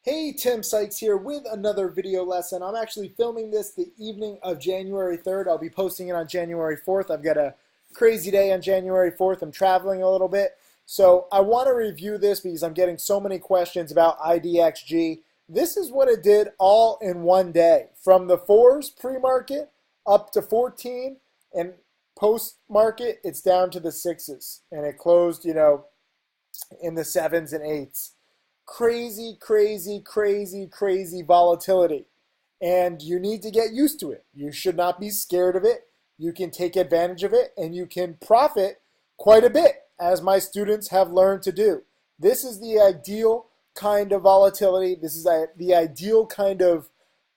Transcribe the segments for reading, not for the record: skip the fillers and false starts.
Hey, Tim Sykes here with another video lesson. I'm actually filming this the evening of January 3rd. I'll be posting it on January 4th. I've got a crazy day on January 4th. I'm traveling a little bit. So I want to review this because I'm getting so many questions about IDXG. This is what it did all in one day. From the 4s pre-market up to 14, and post-market it's down to the 6s. And it closed, in the 7s and 8s. Crazy, crazy, crazy, crazy volatility. And you need to get used to it. You should not be scared of it. You can take advantage of it and you can profit quite a bit, as my students have learned to do. This is the ideal kind of volatility. This is the ideal kind of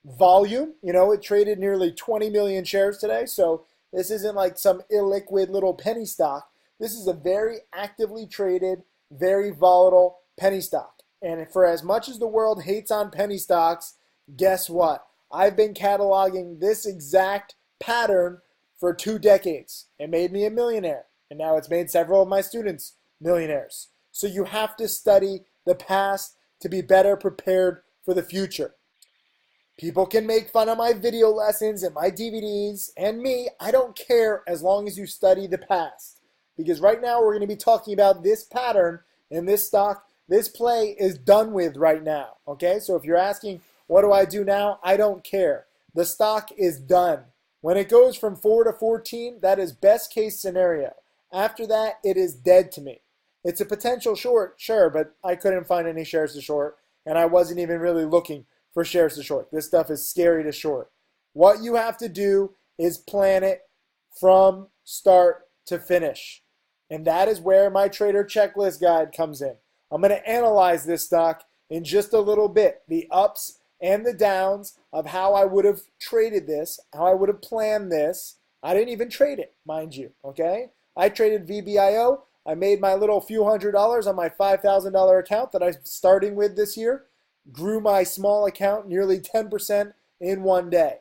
volume. It traded nearly 20 million shares today, so this isn't like some illiquid little penny stock. This is a very actively traded, very volatile penny stock. And for as much as the world hates on penny stocks, guess what? I've been cataloging this exact pattern for 2 decades. It made me a millionaire, and now it's made several of my students millionaires. So you have to study the past to be better prepared for the future. People can make fun of my video lessons and my DVDs and me. I don't care as long as you study the past. Because right now we're going to be talking about this pattern in this stock. This play is done with right now, okay? So if you're asking, what do I do now? I don't care. The stock is done. When it goes from 4 to 14, that is best case scenario. After that, it is dead to me. It's a potential short, sure, but I couldn't find any shares to short, and I wasn't even really looking for shares to short. This stuff is scary to short. What you have to do is plan it from start to finish. And that is where my trader checklist guide comes in. I'm going to analyze this stock in just a little bit, the ups and the downs of how I would have traded this, how I would have planned this. I didn't even trade it, mind you, okay? I traded VBIO. I made my little few $100s on my $5,000 account that I'm starting with this year. Grew my small account nearly 10% in one day.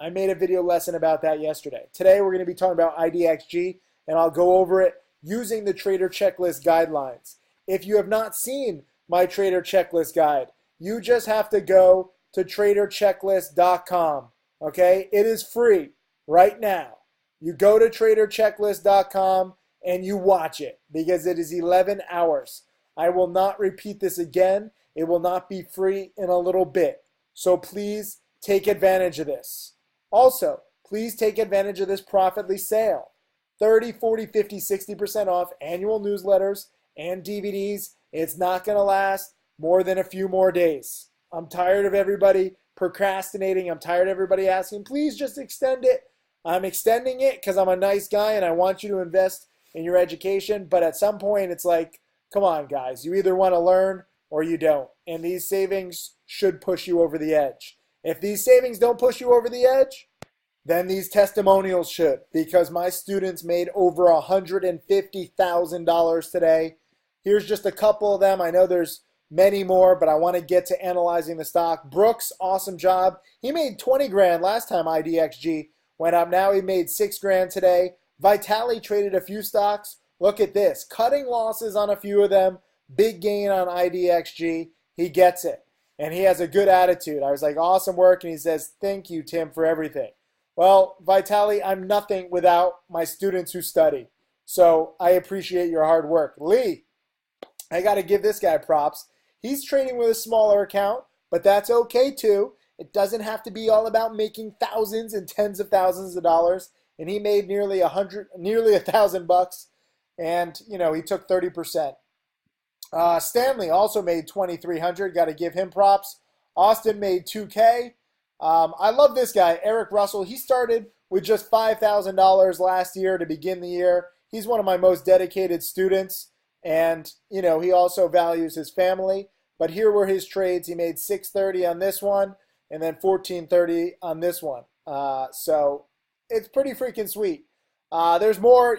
I made a video lesson about that yesterday. Today we're going to be talking about IDXG, and I'll go over it using the trader checklist guidelines. If you have not seen my trader checklist guide, you just have to go to traderchecklist.com. Okay? It is free right now. You go to traderchecklist.com and you watch it because it is 11 hours. I will not repeat this again. It will not be free in a little bit. So please take advantage of this. Also, please take advantage of this Profitly sale. 30, 40, 50, 60% off annual newsletters and DVDs. It's not going to last more than a few more days. I'm tired of everybody procrastinating. I'm tired of everybody asking, please just extend it. I'm extending it because I'm a nice guy and I want you to invest in your education. But at some point, it's like, come on, guys. You either want to learn or you don't. And these savings should push you over the edge. If these savings don't push you over the edge, then these testimonials should, because my students made over $150,000 today. Here's just a couple of them. I know there's many more, but I want to get to analyzing the stock. Brooks, awesome job. He made 20 grand last time IDXG went up. Now he made 6 grand today. Vitali traded a few stocks. Look at this. Cutting losses on a few of them. Big gain on IDXG. He gets it. And he has a good attitude. I was like, awesome work. And he says, thank you, Tim, for everything. Well, Vitali, I'm nothing without my students who study. So I appreciate your hard work. Lee, I got to give this guy props. He's trading with a smaller account, but that's okay too. It doesn't have to be all about making thousands and tens of thousands of dollars. And he made nearly $1,000, and he took 30%. Stanley also made 2,300. Got to give him props. Austin made 2K. I love this guy, Eric Russell. He started with just $5,000 last year to begin the year. He's one of my most dedicated students, and he also values his family. But here were his trades. He made 630 on this one, and then 1430 on this one. So it's pretty freaking sweet. There's more.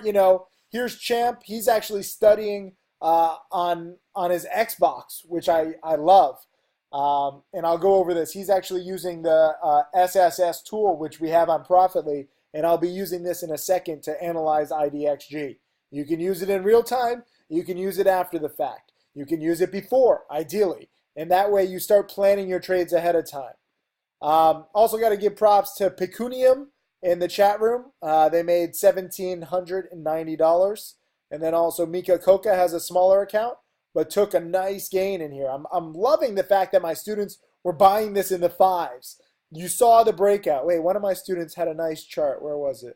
Here's Champ. He's actually studying on his Xbox, which I love. And I'll go over this. He's actually using the SSS tool, which we have on Profitly, and I'll be using this in a second to analyze IDXG. You can use it in real time. You can use it after the fact. You can use it before, ideally. And that way you start planning your trades ahead of time. Also got to give props to Pecunium in the chat room. They made $1,790. And then also Mika Koka has a smaller account, but took a nice gain in here. I'm loving the fact that my students were buying this in the fives. You saw the breakout. Wait, one of my students had a nice chart. Where was it?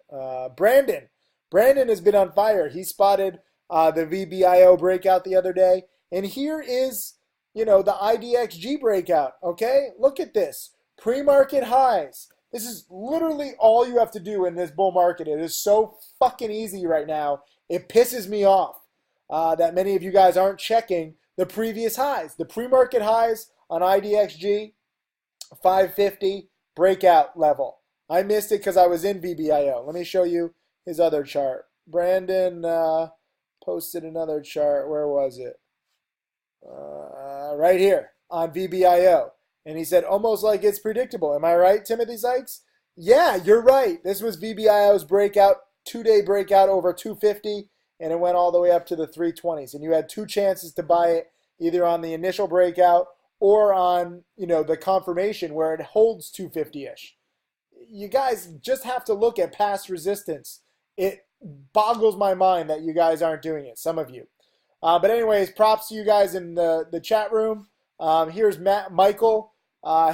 Brandon. Brandon has been on fire. He spotted the VBIO breakout the other day. And here is, the IDXG breakout. Okay? Look at this. Pre-market highs. This is literally all you have to do in this bull market. It is so fucking easy right now. It pisses me off that many of you guys aren't checking the previous highs. The pre-market highs on IDXG, 550 breakout level. I missed it because I was in VBIO. Let me show you his other chart. Brandon posted another chart. Where was it? Right here on VBIO. And he said, almost like it's predictable. Am I right, Timothy Sykes? Yeah, you're right. This was VBIO's breakout, 2-day breakout over 250, and it went all the way up to the 320s. And you had two chances to buy it, either on the initial breakout or on, the confirmation where it holds 250-ish. You guys just have to look at past resistance. It boggles my mind that you guys aren't doing it, some of you. But anyways, props to you guys in the chat room. Here's Michael.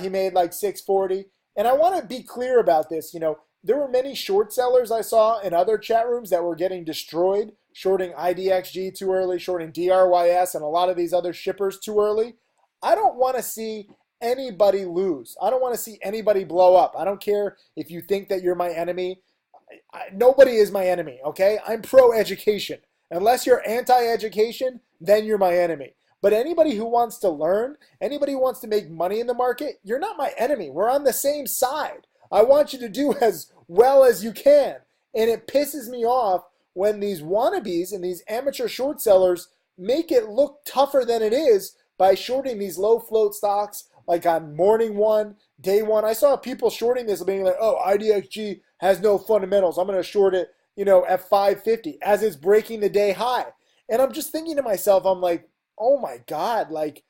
He made like 640. And I want to be clear about this. There were many short sellers I saw in other chat rooms that were getting destroyed, shorting IDXG too early, shorting DRYS, and a lot of these other shippers too early. I don't want to see anybody lose. I don't want to see anybody blow up. I don't care if you think that you're my enemy. Nobody is my enemy, okay? I'm pro-education. Unless you're anti-education, then you're my enemy. But anybody who wants to learn, anybody who wants to make money in the market, you're not my enemy. We're on the same side. I want you to do as well as you can. And it pisses me off when these wannabes and these amateur short sellers make it look tougher than it is by shorting these low float stocks like on morning one, day one. I saw people shorting this being like, oh, IDXG has no fundamentals. I'm going to short it, at 550 as it's breaking the day high. And I'm just thinking to myself, I'm like, oh my God, like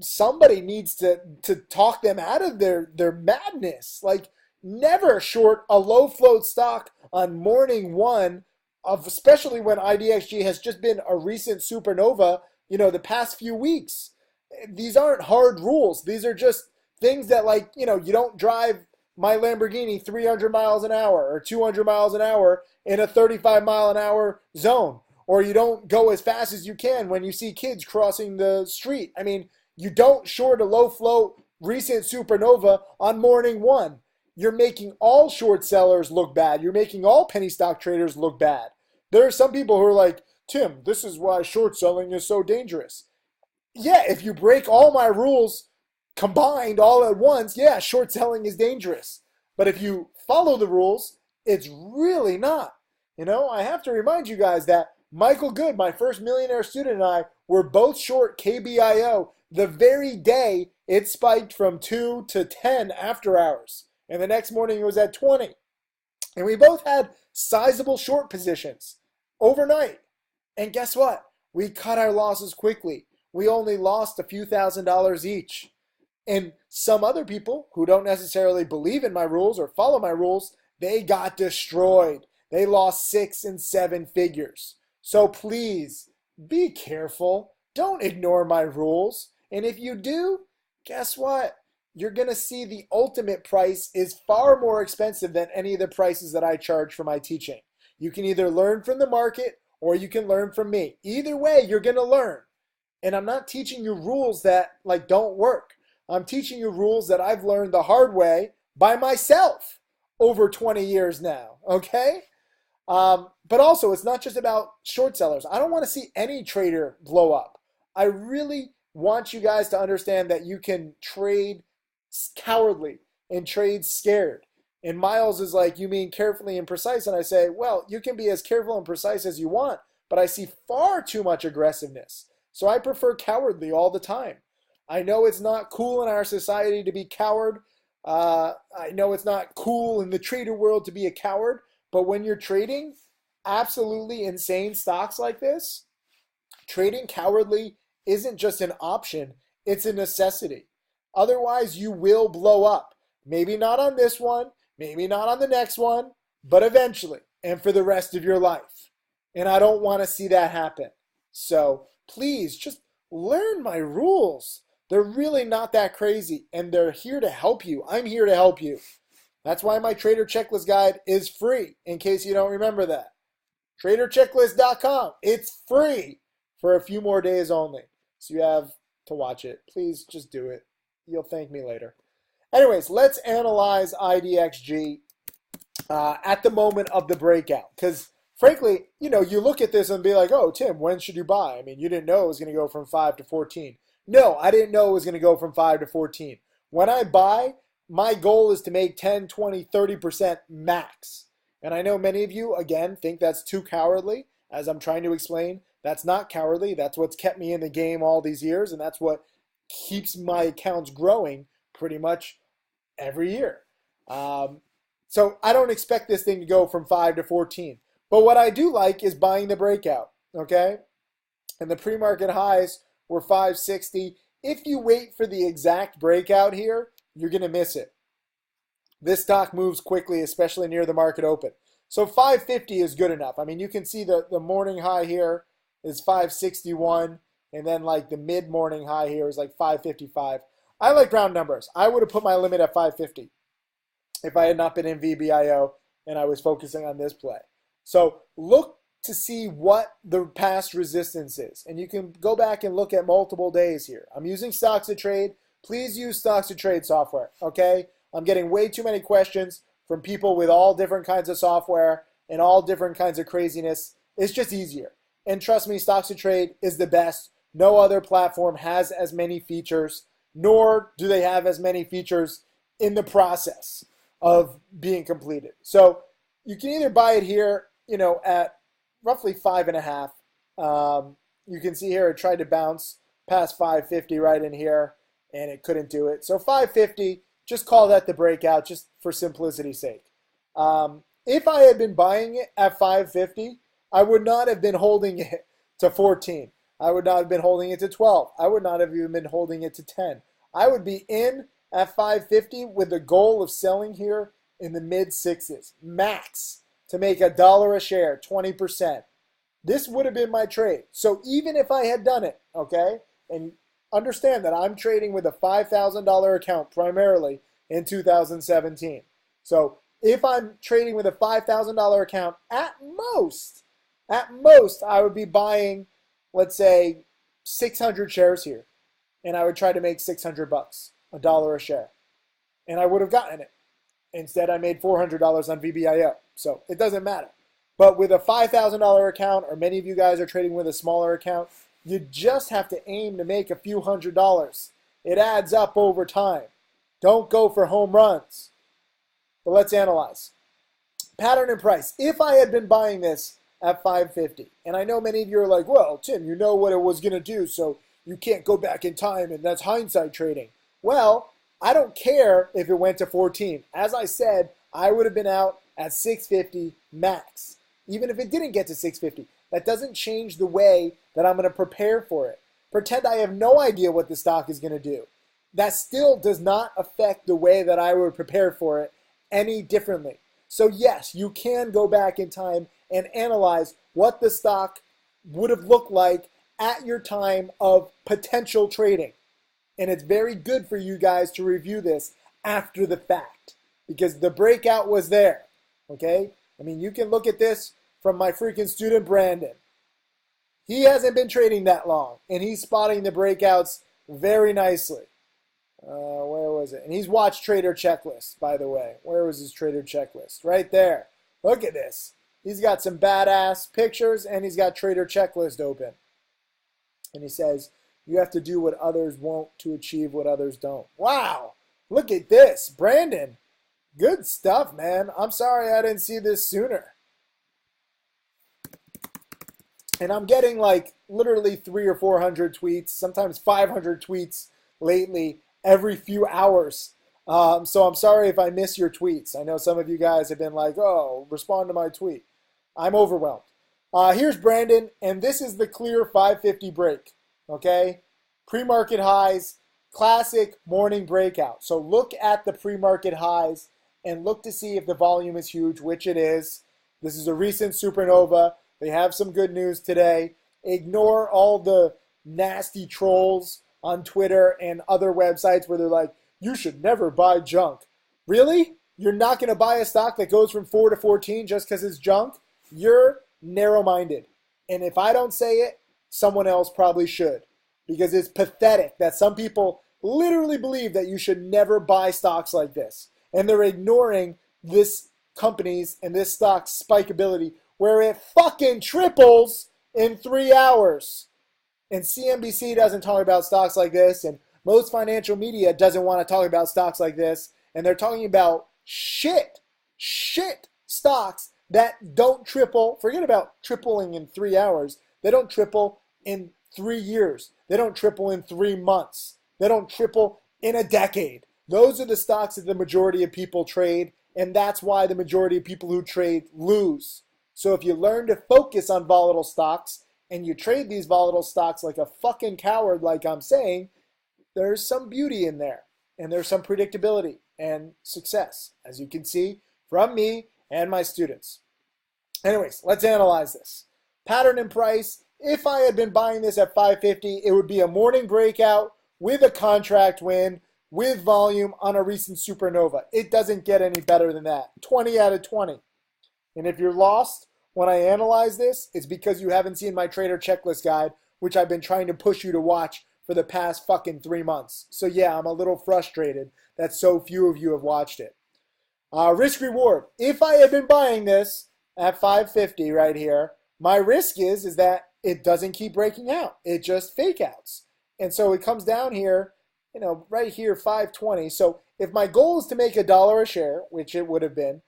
somebody needs to talk them out of their madness. Like never short a low float stock on morning one, especially when IDXG has just been a recent supernova, the past few weeks. These aren't hard rules. These are just things that you don't drive my Lamborghini 300 miles an hour or 200 miles an hour in a 35 mile an hour zone. Or you don't go as fast as you can when you see kids crossing the street. I mean, you don't short a low float recent supernova on morning one. You're making all short sellers look bad. You're making all penny stock traders look bad. There are some people who are like, Tim, this is why short selling is so dangerous. Yeah, if you break all my rules combined all at once, yeah, short selling is dangerous. But if you follow the rules, it's really not. I have to remind you guys that Michael Good, my first millionaire student, and I were both short KBIO the very day it spiked from 2 to 10 after hours. And the next morning it was at 20. And we both had sizable short positions overnight. And guess what? We cut our losses quickly. We only lost a few $1,000s each. And some other people who don't necessarily believe in my rules or follow my rules, they got destroyed. They lost 6 and 7 figures. So please, be careful. Don't ignore my rules. And if you do, guess what? You're going to see the ultimate price is far more expensive than any of the prices that I charge for my teaching. You can either learn from the market or you can learn from me. Either way, you're going to learn. And I'm not teaching you rules that don't work. I'm teaching you rules that I've learned the hard way by myself over 20 years now, okay? But also, it's not just about short sellers. I don't want to see any trader blow up. I really want you guys to understand that you can trade cowardly and trade scared. And Miles is like, you mean carefully and precise? And I say, well, you can be as careful and precise as you want, but I see far too much aggressiveness. So I prefer cowardly all the time. I know it's not cool in our society to be coward. I know it's not cool in the trader world to be a coward. But when you're trading absolutely insane stocks like this, trading cowardly isn't just an option. It's a necessity. Otherwise, you will blow up. Maybe not on this one, maybe not on the next one, but eventually and for the rest of your life. And I don't want to see that happen. So please just learn my rules. They're really not that crazy, and they're here to help you. I'm here to help you. That's why my Trader Checklist Guide is free, in case you don't remember that. TraderChecklist.com. It's free for a few more days only. So you have to watch it. Please just do it. You'll thank me later. Anyways, let's analyze IDXG at the moment of the breakout. Because frankly, you look at this and be like, oh, Tim, when should you buy? I mean, you didn't know it was going to go from 5 to 14. No, I didn't know it was going to go from 5 to 14. When I buy, my goal is to make 10, 20, 30% max. And I know many of you, again, think that's too cowardly. As I'm trying to explain, that's not cowardly. That's what's kept me in the game all these years, and that's what keeps my accounts growing pretty much every year. So I don't expect this thing to go from 5 to 14. But what I do like is buying the breakout, okay? And the pre-market highs were 560. If you wait for the exact breakout here, you're going to miss it. This stock moves quickly, especially near the market open. So 550 is good enough. I mean, you can see the morning high here is 561, and then like the mid-morning high here is like 555. I like round numbers. I would have put my limit at 550 if I had not been in VBIO and I was focusing on this play. So look to see what the past resistance is. And you can go back and look at multiple days here. I'm using Stocks to Trade. Please use Stocks to Trade software, okay? I'm getting way too many questions from people with all different kinds of software and all different kinds of craziness. It's just easier. And trust me, Stocks to Trade is the best. No other platform has as many features, nor do they have as many features in the process of being completed. So you can either buy it here, at roughly 5.5. You can see here it tried to bounce past 550 right in here, and it couldn't do it. So 550, just call that the breakout, just for simplicity's sake. If I had been buying it at 550, I would not have been holding it to 14. I would not have been holding it to 12. I would not have even been holding it to 10. I would be in at 550 with the goal of selling here in the mid sixes, max, to make $1 a share, 20%. This would have been my trade. So even if I had done it, okay, and understand that I'm trading with a $5,000 account primarily in 2017. So if I'm trading with a $5,000 account, at most, I would be buying, let's say, 600 shares here. And I would try to make $600, $1 a share. And I would have gotten it. Instead, I made $400 on VBIO. So it doesn't matter. But with a $5,000 account, or many of you guys are trading with a smaller account, you just have to aim to make a few $100s. It adds up over time. Don't go for home runs. But let's analyze. Pattern and price. If I had been buying this at 550, and I know many of you are like, well, Tim, you know what it was going to do, so you can't go back in time, and that's hindsight trading. Well, I don't care if it went to 14. As I said, I would have been out at 650 max. Even if it didn't get to 650. That doesn't change the way that I'm going to prepare for it. Pretend I have no idea what the stock is going to do. That still does not affect the way that I would prepare for it any differently. So yes, you can go back in time and analyze what the stock would have looked like at your time of potential trading. And it's very good for you guys to review this after the fact, because the breakout was there, okay? I mean, you can look at this from my freaking student, Brandon. He hasn't been trading that long, and he's spotting the breakouts very nicely. Where was it? And he's watched Trader Checklist, by the way. Where was his Trader Checklist? Right there. Look at this. He's got some badass pictures, and he's got Trader Checklist open. And he says, you have to do what others won't to achieve what others don't. Wow. Look at this. Brandon, good stuff, man. I'm sorry I didn't see this sooner. And I'm getting like literally 300 or 400 tweets, sometimes 500 tweets lately every few hours. So I'm sorry if I miss your tweets. I know some of you guys have been like, oh, respond to my tweet. I'm overwhelmed. Here's Brandon, and this is the clear 550 break. Okay? Pre-market highs, classic morning breakout. So look at the pre-market highs and look to see if the volume is huge, which it is. This is a recent supernova. They have some good news today. Ignore all the nasty trolls on Twitter and other websites where they're like, you should never buy junk. Really? You're not going to buy a stock that goes from 4 to 14 just because it's junk? You're narrow-minded. And if I don't say it, someone else probably should. Because it's pathetic that some people literally believe that you should never buy stocks like this. And they're ignoring this company's and this stock's spike ability where it fucking triples in 3 hours. And CNBC doesn't talk about stocks like this, and most financial media doesn't want to talk about stocks like this, and they're talking about shit stocks that don't triple. Forget about tripling in 3 hours. They don't triple in 3 years. They don't triple in 3 months. They don't triple in a decade. Those are the stocks that the majority of people trade, and that's why the majority of people who trade lose. So if you learn to focus on volatile stocks and you trade these volatile stocks like a fucking coward, like I'm saying, there's some beauty in there, and there's some predictability and success, as you can see from me and my students. Anyways, let's analyze this. Pattern and price. If I had been buying this at 550, it would be a morning breakout with a contract win, with volume on a recent supernova. It doesn't get any better than that. 20 out of 20. And if you're lost when I analyze this, it's because you haven't seen my trader checklist guide, which I've been trying to push you to watch for the past fucking 3 months. So yeah, I'm a little frustrated that so few of you have watched it. Risk reward. If I had been buying this at 550 right here, my risk is that it doesn't keep breaking out. It just fake outs. And so it comes down here, right here, 520. So if my goal is to make $1 a share, which it would have been,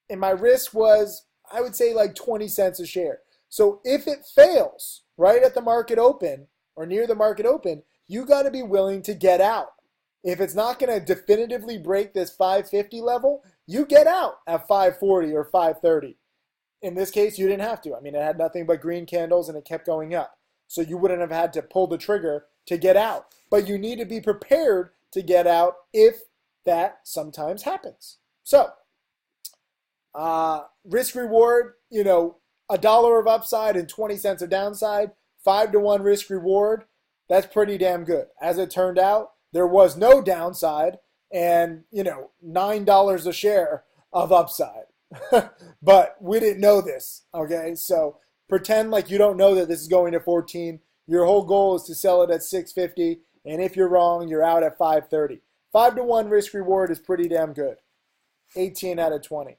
and my risk was, I would say like 20 cents a share. So if it fails right at the market open or near the market open, you got to be willing to get out. If it's not going to definitively break this 550 level, you get out at 540 or 530. In this case, you didn't have to. I mean, it had nothing but green candles and it kept going up. So you wouldn't have had to pull the trigger to get out. But you need to be prepared to get out if that sometimes happens. So, risk reward, $1 of upside and 20 cents of downside, 5-to-1 risk reward. That's pretty damn good. As it turned out, there was no downside and, $9 a share of upside. But we didn't know this, okay? So pretend like you don't know that this is going to 14. Your whole goal is to sell it at 650, and if you're wrong, you're out at 530. 5-to-1 risk reward is pretty damn good. 18 out of 20.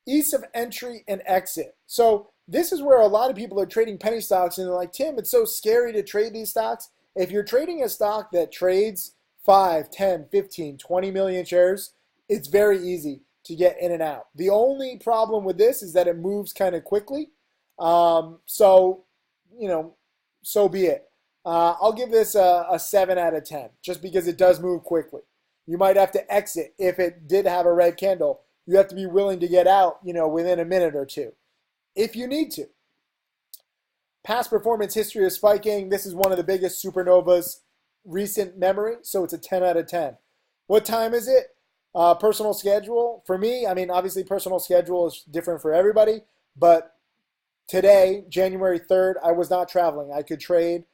Ease of entry and exit. So this is where a lot of people are trading penny stocks, and they're like, Tim, it's so scary to trade these stocks. If you're trading a stock that trades 5, 10, 15, 20 million shares, it's very easy to get in and out. The only problem with this is that it moves kind of quickly. So be it. I'll give this a 7 out of 10 just because it does move quickly. You might have to exit if it did have a red candle. You have to be willing to get out, within a minute or two if you need to. Past performance history of spiking. This is one of the biggest supernovas recent memory, so it's a 10 out of 10. What time is it? Personal schedule. For me, obviously personal schedule is different for everybody, but today, January 3rd, I was not traveling. I could trade.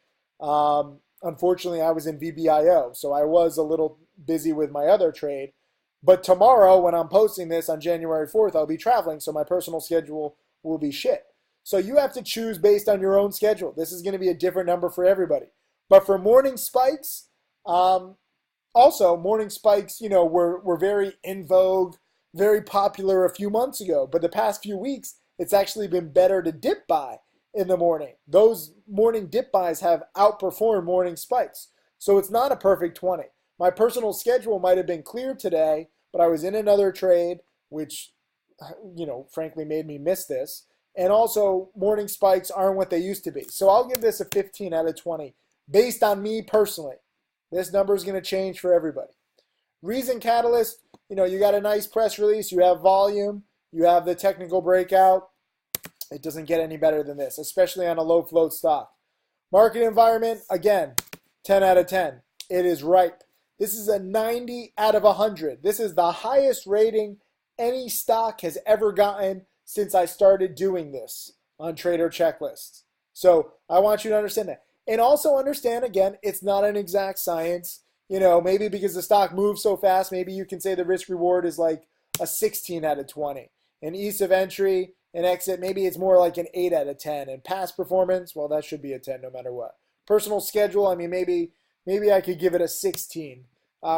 Unfortunately, I was in VBIO, so I was a little busy with my other trade. But tomorrow, when I'm posting this on January 4th, I'll be traveling, so my personal schedule will be shit. So you have to choose based on your own schedule. This is going to be a different number for everybody. But for morning spikes, also morning spikes, were very in vogue, very popular a few months ago. But the past few weeks, it's actually been better to dip buy in the morning. Those morning dip buys have outperformed morning spikes. So it's not a perfect 20. My personal schedule might have been clear today, but I was in another trade, which, frankly made me miss this. And also, morning spikes aren't what they used to be. So I'll give this a 15 out of 20 based on me personally. This number is going to change for everybody. Reason catalyst, you got a nice press release. You have volume. You have the technical breakout. It doesn't get any better than this, especially on a low float stock. Market environment, again, 10 out of 10. It is ripe. This is a 90 out of 100. This is the highest rating any stock has ever gotten since I started doing this on Trader Checklists. So I want you to understand that. And also understand, again, it's not an exact science. You know, maybe because the stock moves so fast, maybe you can say the risk reward is like a 16 out of 20. And ease of entry and exit, maybe it's more like an 8 out of 10. And past performance, well, that should be a 10 no matter what. Personal schedule, I mean, maybe I could give it a 16.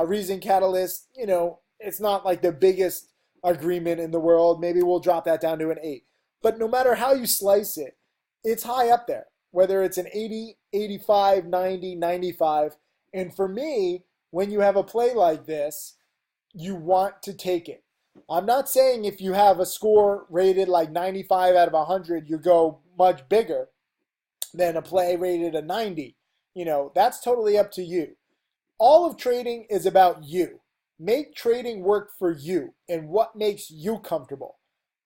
Reason catalyst, you know, it's not like the biggest agreement in the world. Maybe we'll drop that down to an 8. But no matter how you slice it, it's high up there, whether it's an 80, 85, 90, 95. And for me, when you have a play like this, you want to take it. I'm not saying if you have a score rated like 95 out of 100, you go much bigger than a play rated a 90. You know, that's totally up to you. All of trading is about you. Make trading work for you and what makes you comfortable.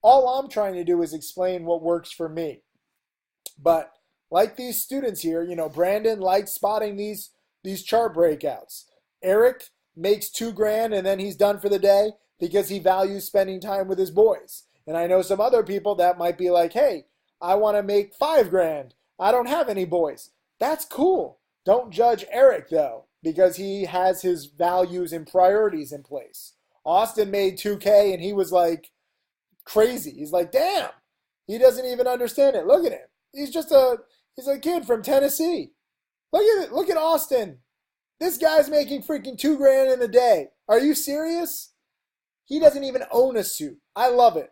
All I'm trying to do is explain what works for me. But like these students here, you know, Brandon likes spotting these chart breakouts. Eric makes $2,000 and then he's done for the day because he values spending time with his boys. And I know some other people that might be like, hey, I want to make $5,000. I don't have any boys. That's cool. Don't judge Eric though, because he has his values and priorities in place. Austin made $2K and he was like crazy. He's like, damn, he doesn't even understand it. Look at him. He's a kid from Tennessee. Look at it. Look at Austin. This guy's making freaking $2,000 in a day. Are you serious? He doesn't even own a suit. I love it.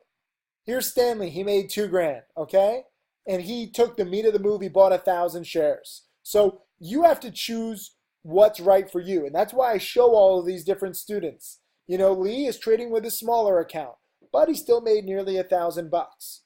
Here's Stanley. He made $2,000, okay? And he took the meat of the movie, bought 1,000 shares. So you have to choose what's right for you. And that's why I show all of these different students. You know, Lee is trading with a smaller account, but he still made nearly $1,000.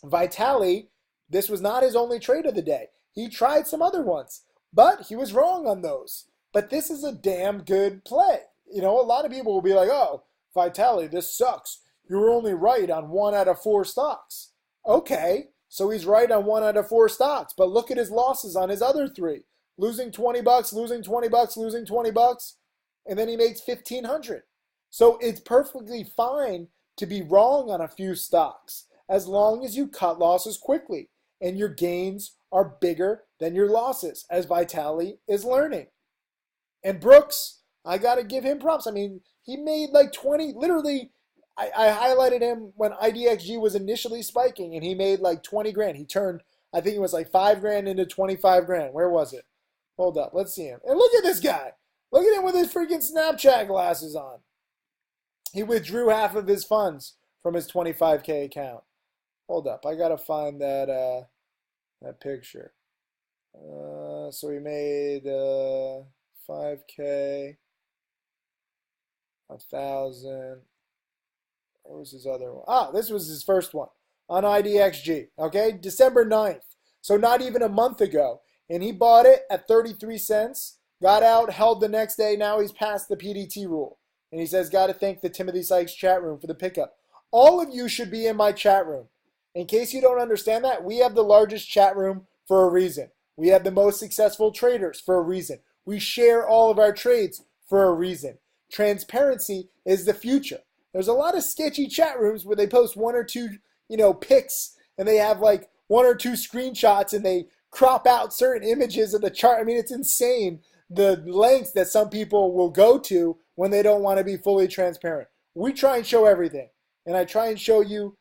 Vitali, this was not his only trade of the day. He tried some other ones, but he was wrong on those. But this is a damn good play. You know, a lot of people will be like, oh, Vitali, this sucks. You were only right on 1 out of 4 stocks. Okay, so he's right on 1 out of 4 stocks, but look at his losses on his other 3. Losing $20, losing $20, losing $20, and then he makes $1,500. So it's perfectly fine to be wrong on a few stocks as long as you cut losses quickly and your gains are bigger than your losses, as Vitali is learning. And Brooks, I got to give him props. I mean, he made like 20, literally, I highlighted him when IDXG was initially spiking, and he made like $20,000. He turned, I think it was like $5,000 into $25,000. Where was it? Hold up, let's see him. And look at this guy. Look at him with his freaking Snapchat glasses on. He withdrew half of his funds from his 25K account. Hold up, I gotta find that picture. So he made 5K, 1,000. What was his other one? Ah, this was his first one on IDXG. Okay, December 9th. So not even a month ago. And he bought it at 33 cents, got out, held the next day. Now he's past the PDT rule. And he says, got to thank the Timothy Sykes chat room for the pickup. All of you should be in my chat room. In case you don't understand that, we have the largest chat room for a reason. We have the most successful traders for a reason. We share all of our trades for a reason. Transparency is the future. There's a lot of sketchy chat rooms where they post 1 or 2, pics, and they have like 1 or 2 screenshots, and they crop out certain images of the chart. I mean, it's insane the lengths that some people will go to when they don't want to be fully transparent. We try and show everything. And I try and show you,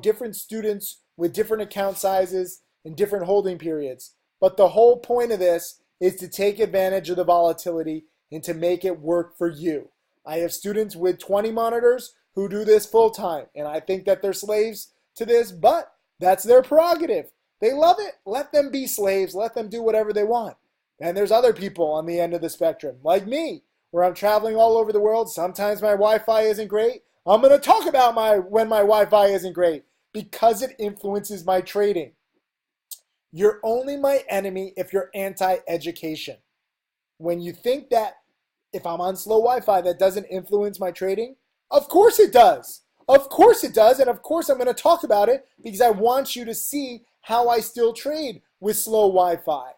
different students with different account sizes and different holding periods. But the whole point of this is to take advantage of the volatility and to make it work for you. I have students with 20 monitors who do this full time, and I think that they're slaves to this, but that's their prerogative. They love it. Let them be slaves. Let them do whatever they want. And there's other people on the end of the spectrum, like me, where I'm traveling all over the world. Sometimes my Wi-Fi isn't great. I'm going to talk about when my Wi-Fi isn't great because it influences my trading. You're only my enemy if you're anti-education. When you think that if I'm on slow Wi-Fi, that doesn't influence my trading, of course it does. Of course it does, and of course I'm going to talk about it because I want you to see how I still trade with slow Wi-Fi.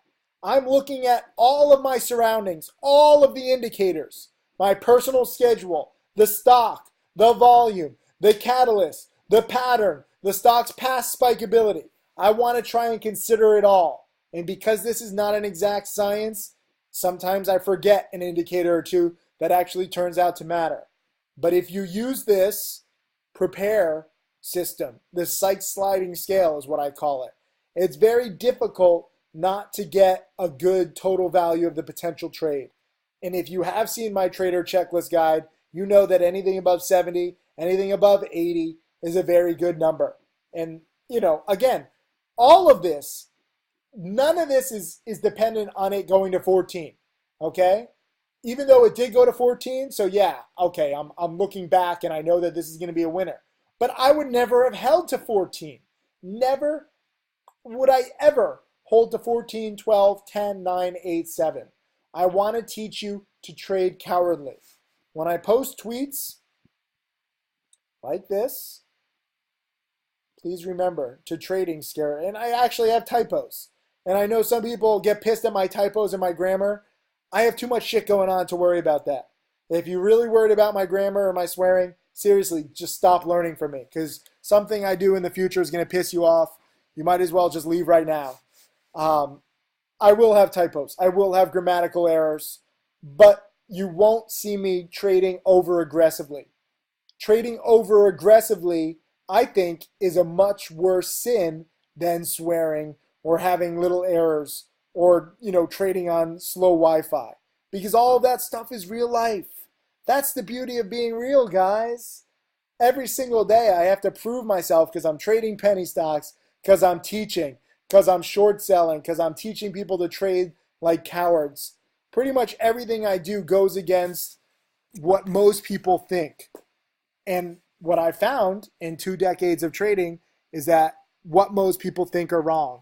I'm looking at all of my surroundings, all of the indicators, my personal schedule, the stock, the volume, the catalyst, the pattern, the stock's past spikeability. I want to try and consider it all. And because this is not an exact science, sometimes I forget an indicator or two that actually turns out to matter. But if you use this prepare system, this Sykes sliding scale is what I call it, it's very difficult not to get a good total value of the potential trade. And if you have seen my trader checklist guide, you know that anything above 70, anything above 80 is a very good number. And, again, all of this, none of this is dependent on it going to 14, okay? Even though it did go to 14, so yeah, okay, I'm looking back and I know that this is going to be a winner. But I would never have held to 14. Never would I ever hold to 14, 12, 10, 9, 8, 7. I want to teach you to trade cowardly. When I post tweets like this, please remember to trading scare. And I actually have typos. And I know some people get pissed at my typos and my grammar. I have too much shit going on to worry about that. If you're really worried about my grammar or my swearing, seriously, just stop learning from me. Because something I do in the future is going to piss you off. You might as well just leave right now. I will have typos. I will have grammatical errors. But you won't see me trading over aggressively. Trading over aggressively, I think, is a much worse sin than swearing or having little errors or, trading on slow Wi-Fi. Because all of that stuff is real life. That's the beauty of being real, guys. Every single day I have to prove myself because I'm trading penny stocks, because I'm teaching, because I'm short selling, because I'm teaching people to trade like cowards. Pretty much everything I do goes against what most people think. And what I found in 2 decades of trading is that what most people think are wrong.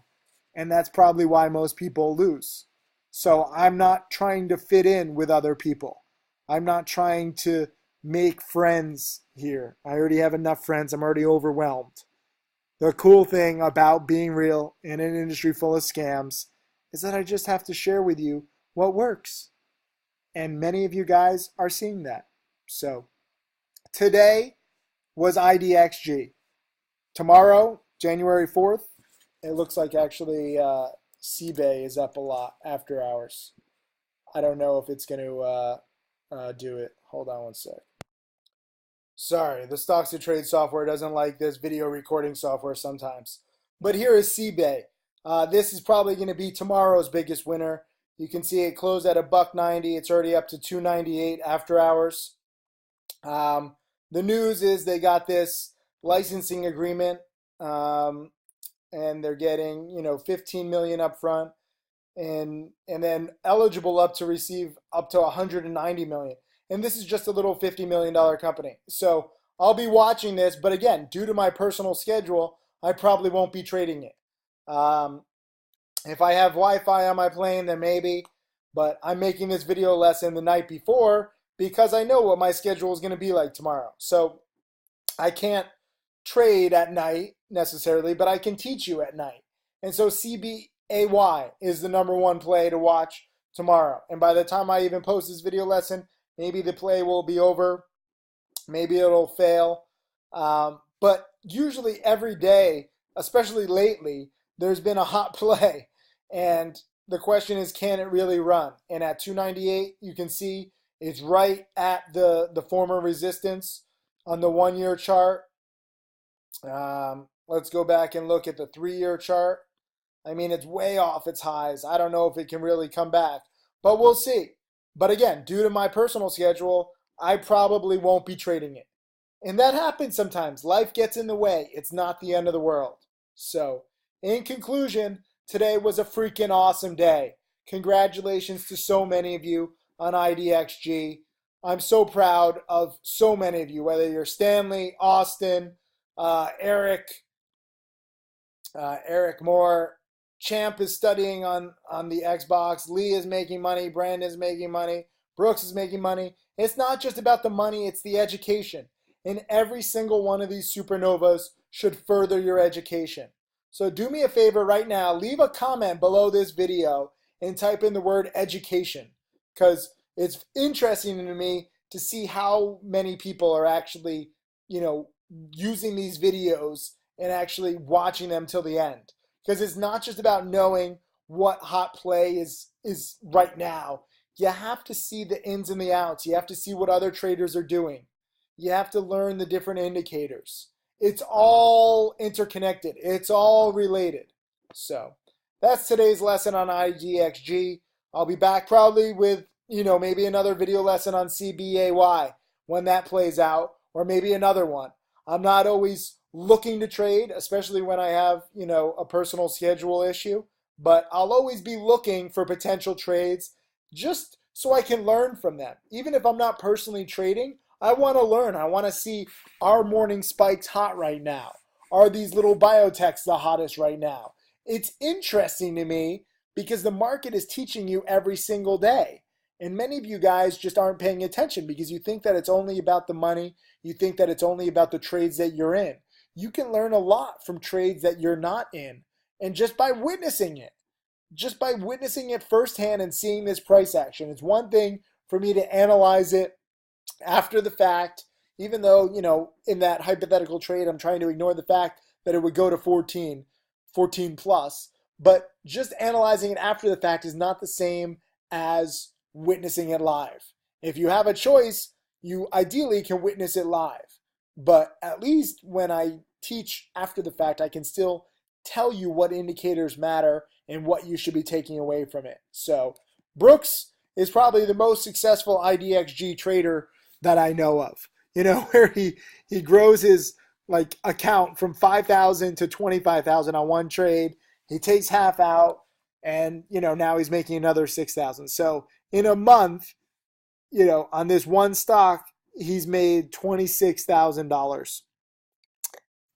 And that's probably why most people lose. So I'm not trying to fit in with other people. I'm not trying to make friends here. I already have enough friends. I'm already overwhelmed. The cool thing about being real in an industry full of scams is that I just have to share with you what works. And many of you guys are seeing that. So today was IDXG. Tomorrow, January 4th, it looks like actually CBAY is up a lot after hours. I don't know if it's going to do it. Hold on one sec. Sorry, the Stocks to Trade software doesn't like this video recording software sometimes. But here is CBAY. This is probably going to be tomorrow's biggest winner. You can see it closed at $1.90. It's already up to $2.98 after hours. The news is they got this licensing agreement, and they're getting $15 million up front, and then eligible up to receive up to $190 million. And this is just a little $50 million company. So I'll be watching this, but again, due to my personal schedule, I probably won't be trading it. If I have Wi-Fi on my plane, then maybe. But I'm making this video lesson the night before because I know what my schedule is going to be like tomorrow. So I can't trade at night necessarily, but I can teach you at night. And so CBAY is the number one play to watch tomorrow. And by the time I even post this video lesson, maybe the play will be over. Maybe it'll fail. But usually every day, especially lately, there's been a hot play. And the question is, can it really run? And at 298, you can see it's right at the former resistance on the 1-year chart. Let's go back and look at the 3-year chart. I mean, it's way off its highs. I don't know if it can really come back, but we'll see. But again, due to my personal schedule, I probably won't be trading it. And that happens sometimes. Life gets in the way. It's not the end of the world. So, in conclusion, today was a freaking awesome day. Congratulations to so many of you on IDXG. I'm so proud of so many of you, whether you're Stanley, Austin, Eric Moore, Champ is studying on the Xbox, Lee is making money, Brandon is making money, Brooks is making money. It's not just about the money, it's the education. And every single one of these supernovas should further your education. So do me a favor right now, leave a comment below this video and type in the word education, because it's interesting to me to see how many people are actually, using these videos and actually watching them till the end. Because it's not just about knowing what hot play is right now. You have to see the ins and the outs. You have to see what other traders are doing. You have to learn the different indicators. It's all interconnected. It's all related. So that's today's lesson on IDXG. I'll be back probably with, maybe another video lesson on CBAY when that plays out, or maybe another one. I'm not always looking to trade, especially when I have, a personal schedule issue, but I'll always be looking for potential trades just so I can learn from them. Even if I'm not personally trading, I want to learn. I want to see, are morning spikes hot right now? Are these little biotechs the hottest right now? It's interesting to me because the market is teaching you every single day. And many of you guys just aren't paying attention because you think that it's only about the money. You think that it's only about the trades that you're in. You can learn a lot from trades that you're not in. And just by witnessing it firsthand and seeing this price action. It's one thing for me to analyze it after the fact, even though, in that hypothetical trade, I'm trying to ignore the fact that it would go to 14 plus. But just analyzing it after the fact is not the same as witnessing it live. If you have a choice, you ideally can witness it live. But at least when I teach after the fact, I can still tell you what indicators matter and what you should be taking away from it. So Brooks is probably the most successful IDXG trader that I know of. Where he grows his account from 5,000 to 25,000 on one trade. He takes half out, and now he's making another 6,000. So in a month, on this one stock, he's made $26,000.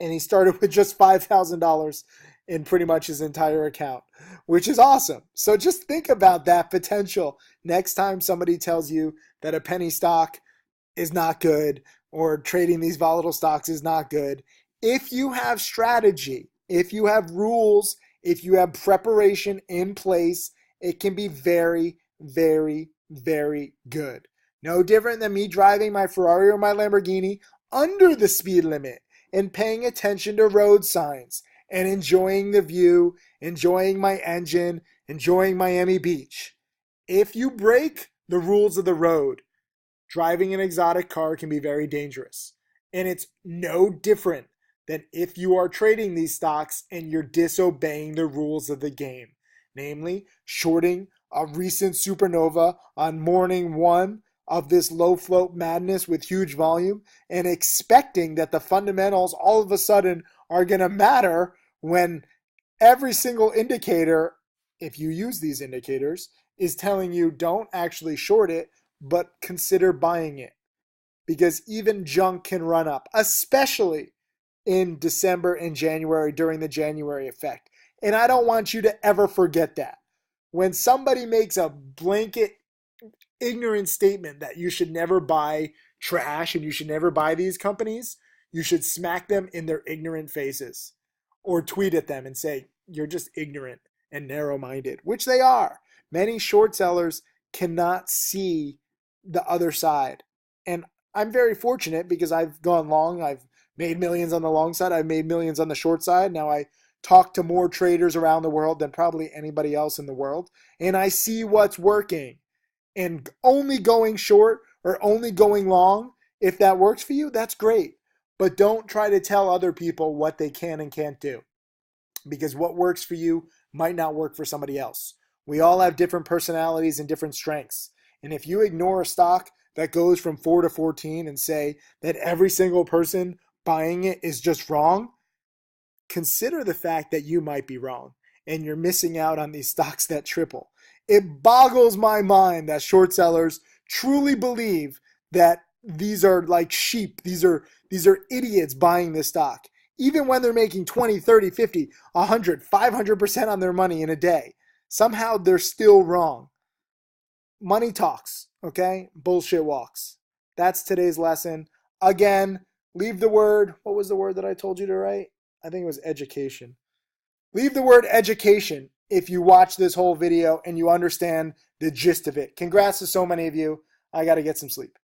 And he started with just $5,000 in pretty much his entire account, which is awesome. So just think about that potential next time somebody tells you that a penny stock is not good or trading these volatile stocks is not good. If you have strategy, if you have rules, if you have preparation in place, it can be very, very, very good. No different than me driving my Ferrari or my Lamborghini under the speed limit and paying attention to road signs and enjoying the view, enjoying my engine, enjoying Miami Beach. If you break the rules of the road, driving an exotic car can be very dangerous. And it's no different than if you are trading these stocks and you're disobeying the rules of the game. Namely, shorting a recent supernova on morning one of this low float madness with huge volume and expecting that the fundamentals all of a sudden are going to matter when every single indicator, if you use these indicators, is telling you don't actually short it, but consider buying it. Because even junk can run up, especially in December and January during the January effect. And I don't want you to ever forget that. When somebody makes a blanket ignorant statement that you should never buy trash and you should never buy these companies, you should smack them in their ignorant faces or tweet at them and say, you're just ignorant and narrow-minded, which they are. Many short sellers cannot see the other side. And I'm very fortunate because I've gone long. I've made millions on the long side. I've made millions on the short side. Now I talk to more traders around the world than probably anybody else in the world. And I see what's working. And only going short or only going long, if that works for you, that's great. But don't try to tell other people what they can and can't do. Because what works for you might not work for somebody else. We all have different personalities and different strengths. And if you ignore a stock that goes from 4 to 14 and say that every single person buying it is just wrong, consider the fact that you might be wrong and you're missing out on these stocks that triple. It boggles my mind that short sellers truly believe that these are like sheep. These are idiots buying this stock. Even when they're making 20, 30, 50, 100, 500% on their money in a day, somehow they're still wrong. Money talks, okay? Bullshit walks. That's today's lesson. Again, leave the word, what was the word that I told you to write? I think it was education. Leave the word education if you watch this whole video and you understand the gist of it. Congrats to so many of you. I got to get some sleep.